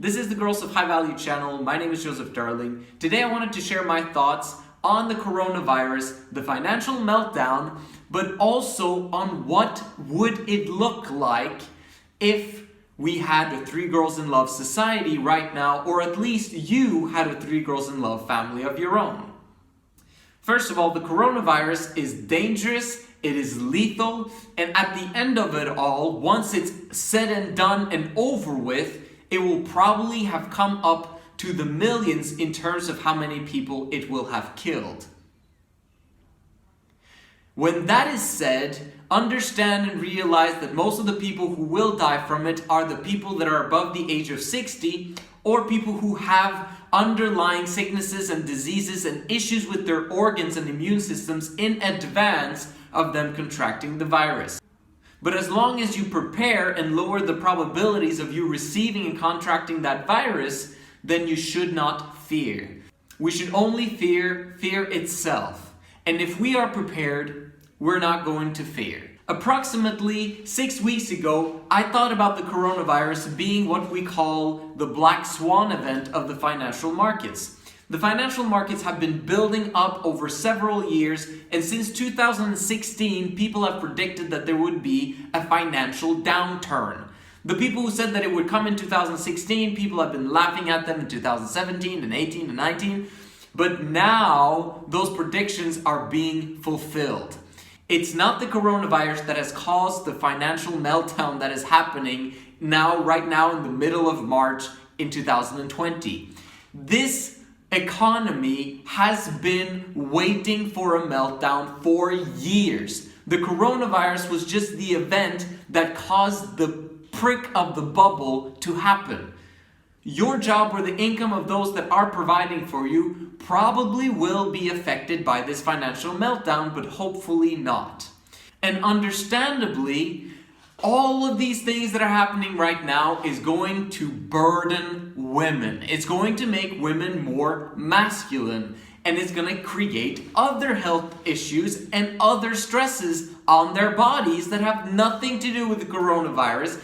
This is the Girls of High Value channel. My name is Joseph Darling. Today I wanted to share my thoughts on the coronavirus, the financial meltdown, but also on what would it look like if we had a Three Girls in Love society right now, or at least you had a Three Girls in Love family of your own. First of all, the coronavirus is dangerous, it is lethal, and at the end of it all, once it's said and done and over with, it will probably have come up to the millions in terms of how many people it will have killed. When that is said, understand and realize that most of the people who will die from it are the people that are above the age of 60 or people who have underlying sicknesses and diseases and issues with their organs and immune systems in advance of them contracting the virus. But as long as you prepare and lower the probabilities of you receiving and contracting that virus, then you should not fear. We should only fear itself. And if we are prepared, we're not going to fear. Approximately 6 weeks ago, I thought about the coronavirus being what we call the black swan event of the financial markets. The financial markets have been building up over several years, and since 2016, people have predicted that there would be a financial downturn. The people who said that it would come in 2016, people have been laughing at them in 2017 and 18 and 19, but now those predictions are being fulfilled. It's not the coronavirus that has caused the financial meltdown that is happening right now in the middle of March in 2020. This economy has been waiting for a meltdown for years. The coronavirus was just the event that caused the prick of the bubble to happen. Your job or the income of those that are providing for you probably will be affected by this financial meltdown, but hopefully not. And understandably, all of these things that are happening right now is going to burden women. It's going to make women more masculine, and it's going to create other health issues and other stresses on their bodies that have nothing to do with the coronavirus.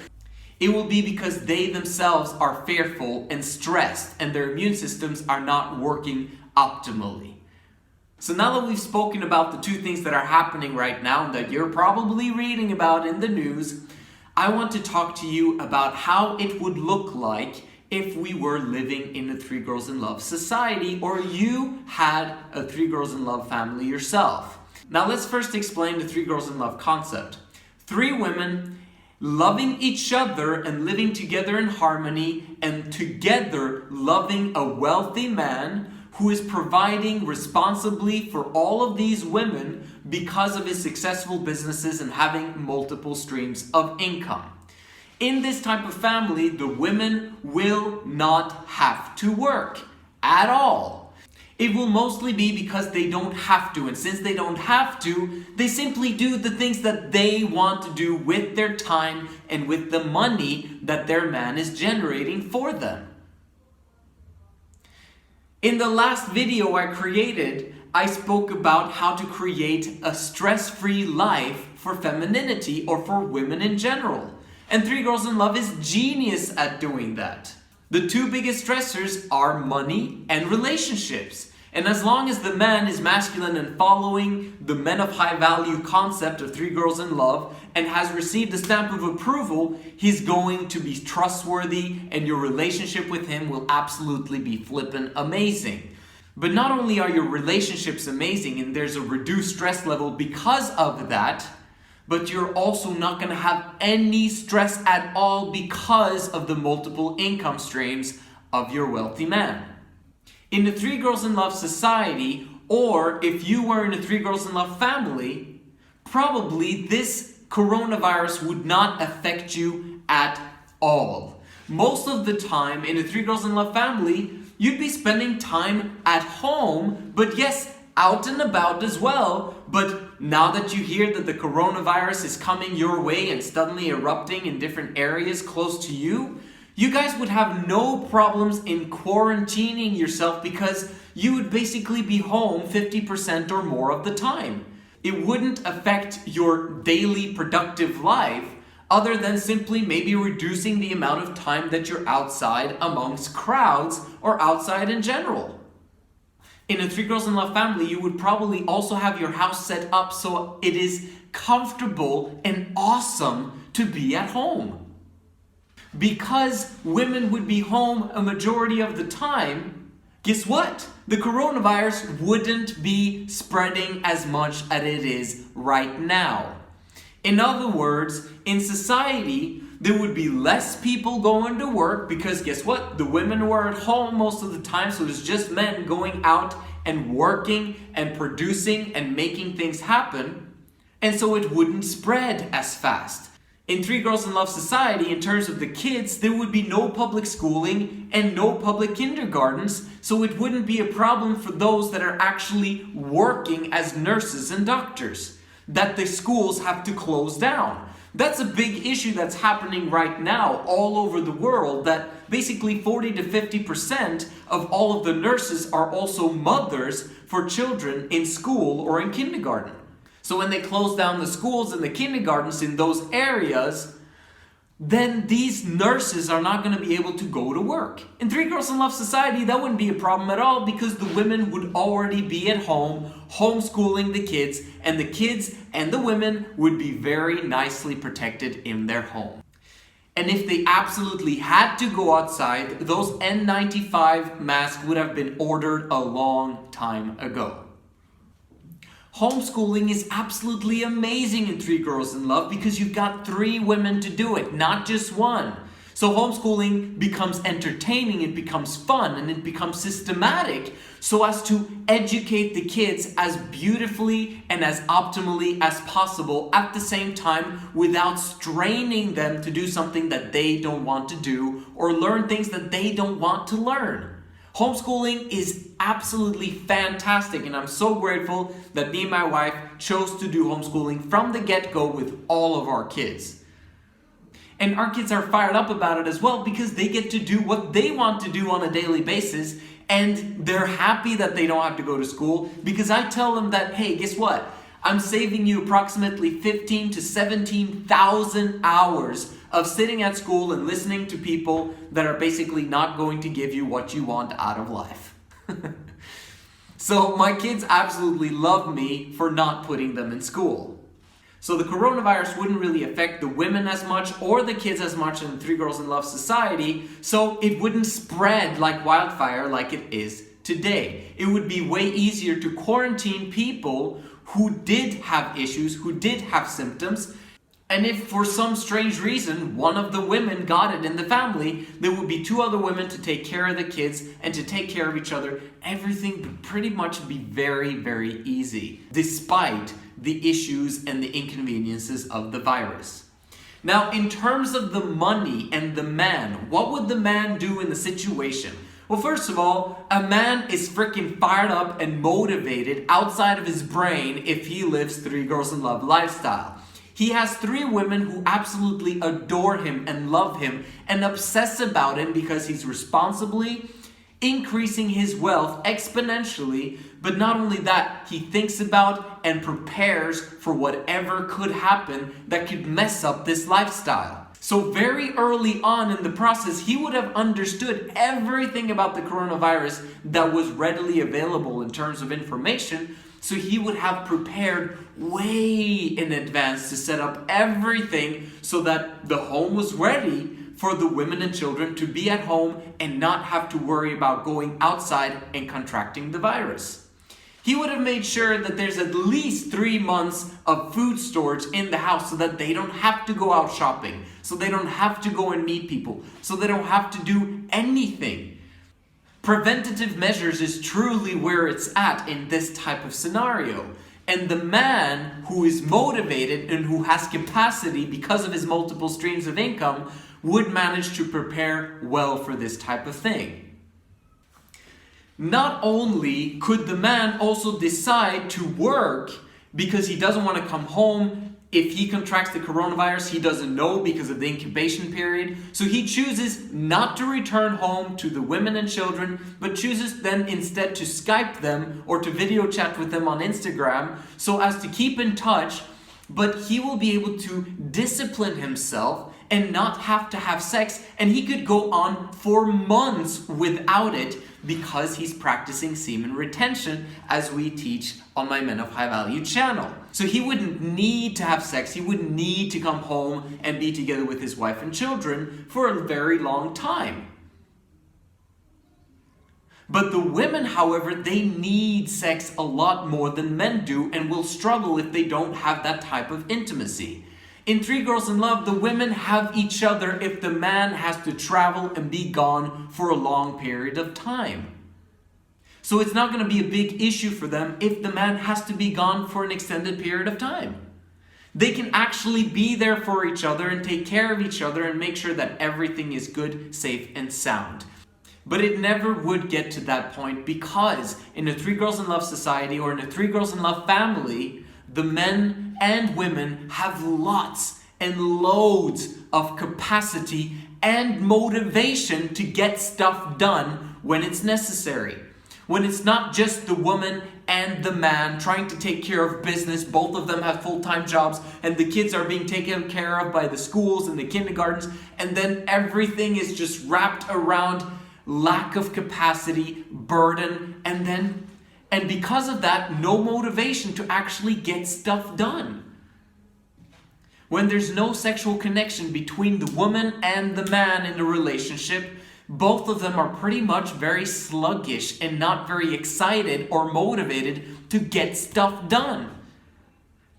It will be because they themselves are fearful and stressed, and their immune systems are not working optimally. So now that we've spoken about the two things that are happening right now and that you're probably reading about in the news, I want to talk to you about how it would look like if we were living in a Three Girls in Love society, or you had a Three Girls in Love family yourself. Now let's first explain the Three Girls in Love concept. Three women loving each other and living together in harmony, and together loving a wealthy man who is providing responsibly for all of these women because of his successful businesses and having multiple streams of income. In this type of family, the women will not have to work at all. It will mostly be because they don't have to, and since they don't have to, they simply do the things that they want to do with their time and with the money that their man is generating for them. In the last video I created, I spoke about how to create a stress-free life for femininity or for women in general. And Three Girls in Love is genius at doing that. The two biggest stressors are money and relationships. And as long as the man is masculine and following the men of high value concept of Three Girls in Love and has received the stamp of approval, he's going to be trustworthy, and your relationship with him will absolutely be flippin' amazing. But not only are your relationships amazing and there's a reduced stress level because of that, but you're also not going to have any stress at all because of the multiple income streams of your wealthy man. In the Three Girls in Love society, or if you were in a Three Girls in Love family, probably this coronavirus would not affect you at all. Most of the time in a Three Girls in Love family, you'd be spending time at home, but yes, out and about as well. But now that you hear that the coronavirus is coming your way and suddenly erupting in different areas close to you, you guys would have no problems in quarantining yourself because you would basically be home 50% or more of the time. It wouldn't affect your daily productive life other than simply maybe reducing the amount of time that you're outside amongst crowds or outside in general. In a 3 Girls in Love family, you would probably also have your house set up so it is comfortable and awesome to be at home. Because women would be home a majority of the time, guess what? The coronavirus wouldn't be spreading as much as it is right now. In other words, in society, there would be less people going to work because guess what? The women were at home most of the time, so it's just men going out and working and producing and making things happen. And so it wouldn't spread as fast. In 3 Girls in Love society, in terms of the kids, there would be no public schooling and no public kindergartens, so it wouldn't be a problem for those that are actually working as nurses and doctors, that the schools have to close down. That's a big issue that's happening right now all over the world, that basically 40 to 50% of all of the nurses are also mothers for children in school or in kindergarten. So when they close down the schools and the kindergartens in those areas, then these nurses are not going to be able to go to work. In 3 Girls in Love society, that wouldn't be a problem at all because the women would already be at home, homeschooling the kids and the women would be very nicely protected in their home. And if they absolutely had to go outside, those N95 masks would have been ordered a long time ago. Homeschooling is absolutely amazing in 3 Girls in Love because you've got 3 women to do it, not just one. So homeschooling becomes entertaining, it becomes fun, and it becomes systematic so as to educate the kids as beautifully and as optimally as possible at the same time without straining them to do something that they don't want to do or learn things that they don't want to learn. Homeschooling is absolutely fantastic, and I'm so grateful that me and my wife chose to do homeschooling from the get-go with all of our kids. And our kids are fired up about it as well because they get to do what they want to do on a daily basis, and they're happy that they don't have to go to school because I tell them that, hey, guess what? I'm saving you approximately 15 to 17,000 hours of sitting at school and listening to people that are basically not going to give you what you want out of life. So my kids absolutely love me for not putting them in school. So the coronavirus wouldn't really affect the women as much or the kids as much in 3 Girls in Love society, so it wouldn't spread like wildfire like it is today. It would be way easier to quarantine people who did have issues, who did have symptoms, and if for some strange reason one of the women got it in the family, there would be 2 other women to take care of the kids and to take care of each other. Everything would pretty much be very, very easy, despite the issues and the inconveniences of the virus. Now, in terms of the money and the man, what would the man do in the situation? Well, first of all, a man is freaking fired up and motivated outside of his brain if he lives 3 Girls in Love lifestyle. He has 3 women who absolutely adore him and love him and obsess about him because he's responsibly increasing his wealth exponentially. But not only that, he thinks about and prepares for whatever could happen that could mess up this lifestyle. So very early on in the process, he would have understood everything about the coronavirus that was readily available in terms of information. So he would have prepared way in advance to set up everything so that the home was ready for the women and children to be at home and not have to worry about going outside and contracting the virus. He would have made sure that there's at least 3 months of food storage in the house so that they don't have to go out shopping, so they don't have to go and meet people, so they don't have to do anything. Preventative measures is truly where it's at in this type of scenario. And the man who is motivated and who has capacity because of his multiple streams of income would manage to prepare well for this type of thing. Not only could the man also decide to work because he doesn't want to come home. If he contracts the coronavirus, he doesn't know because of the incubation period. So he chooses not to return home to the women and children, but chooses then instead to Skype them or to video chat with them on Instagram so as to keep in touch but he will be able to discipline himself and not have to have sex, and he could go on for months without it because he's practicing semen retention, as we teach on my Men of High Value channel. So he wouldn't need to have sex, he wouldn't need to come home and be together with his wife and children for a very long time. But the women, however, they need sex a lot more than men do and will struggle if they don't have that type of intimacy. In Three Girls in Love, the women have each other if the man has to travel and be gone for a long period of time. So it's not going to be a big issue for them if the man has to be gone for an extended period of time. They can actually be there for each other and take care of each other and make sure that everything is good, safe, and sound. But it never would get to that point because in a Three Girls in Love society or in a Three Girls in Love family, the men and women have lots and loads of capacity and motivation to get stuff done when it's necessary. When it's not just the woman and the man trying to take care of business, both of them have full-time jobs, and the kids are being taken care of by the schools and the kindergartens, and then everything is just wrapped around lack of capacity, burden, and because of that, no motivation to actually get stuff done. When there's no sexual connection between the woman and the man in the relationship, both of them are pretty much very sluggish and not very excited or motivated to get stuff done.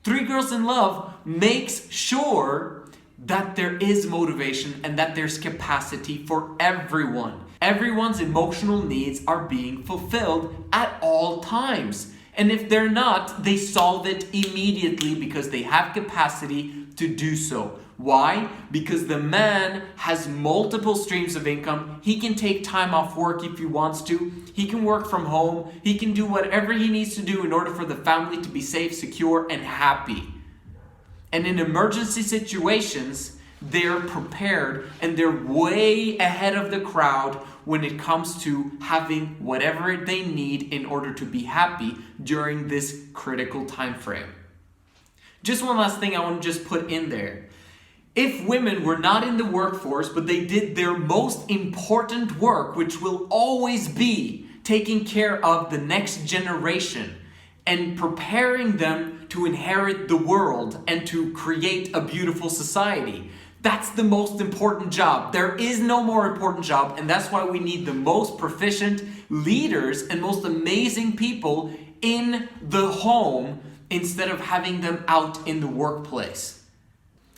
Three Girls in Love makes sure that there is motivation and that there's capacity for everyone. Everyone's emotional needs are being fulfilled at all times. And if they're not, they solve it immediately because they have capacity to do so. Why? Because the man has multiple streams of income. He can take time off work if he wants to. He can work from home. He can do whatever he needs to do in order for the family to be safe, secure, and happy. And in emergency situations, they're prepared and they're way ahead of the crowd when it comes to having whatever they need in order to be happy during this critical time frame. Just one last thing I want to just put in there. If women were not in the workforce, but they did their most important work, which will always be taking care of the next generation and preparing them to inherit the world and to create a beautiful society, that's the most important job. There is no more important job, and that's why we need the most proficient leaders and most amazing people in the home instead of having them out in the workplace.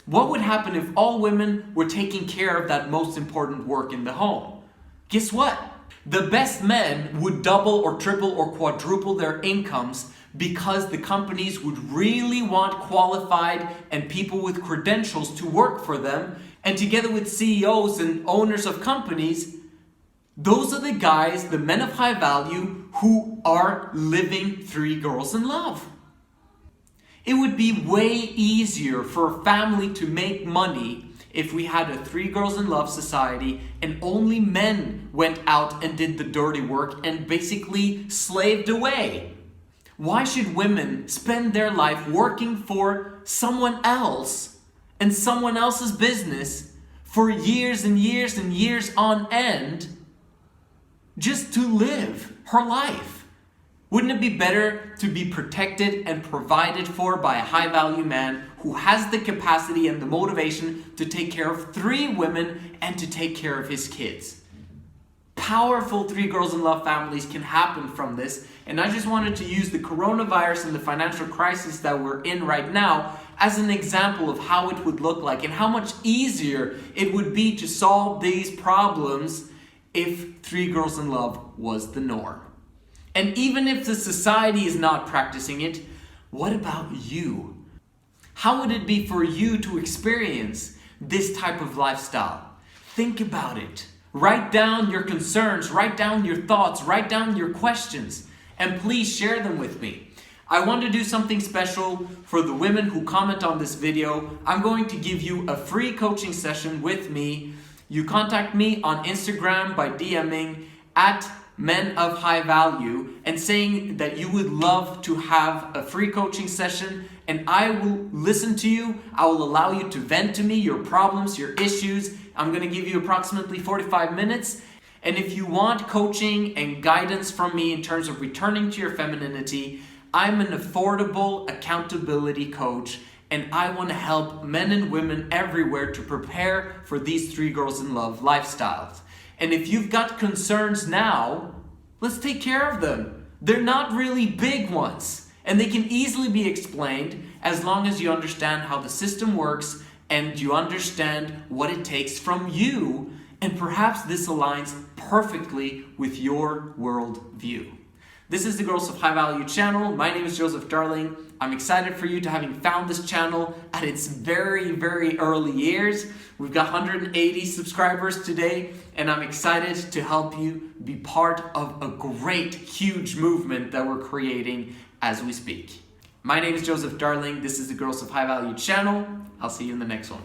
What would happen if all women were taking care of that most important work in the home? Guess what? The best men would double or triple or quadruple their incomes because the companies would really want qualified and people with credentials to work for them. And together with CEOs and owners of companies, those are the guys, the men of high value, who are living Three Girls in Love. It would be way easier for a family to make money if we had a Three Girls in Love society and only men went out and did the dirty work and basically slaved away. Why should women spend their life working for someone else and someone else's business for years and years and years on end just to live her life? Wouldn't it be better to be protected and provided for by a high value man who has the capacity and the motivation to take care of 3 women and to take care of his kids? Powerful Three Girls in Love families can happen from this, and I just wanted to use the coronavirus and the financial crisis that we're in right now as an example of how it would look like and how much easier it would be to solve these problems if Three Girls in Love was the norm. And even if the society is not practicing it, what about you? How would it be for you to experience this type of lifestyle? Think about it. Write down your concerns, write down your thoughts, write down your questions, and please share them with me. I want to do something special for the women who comment on this video. I'm going to give you a free coaching session with me. You contact me on Instagram by DMing at men of high value and saying that you would love to have a free coaching session, and I will listen to you. I will allow you to vent to me your problems, your issues. I'm going to give you approximately 45 minutes. And if you want coaching and guidance from me in terms of returning to your femininity, I'm an affordable accountability coach, and I want to help men and women everywhere to prepare for these 3 girls in love lifestyles. And if you've got concerns now, let's take care of them. They're not really big ones, and they can easily be explained as long as you understand how the system works and you understand what it takes from you, and perhaps this aligns perfectly with your worldview. This is the Girls of High Value channel. My name is Joseph Darling. I'm excited for you to having found this channel at its very, very early years. We've got 180 subscribers today, and I'm excited to help you be part of a great, huge movement that we're creating as we speak. My name is Joseph Darling. This is the Girls of High Value channel. I'll see you in the next one.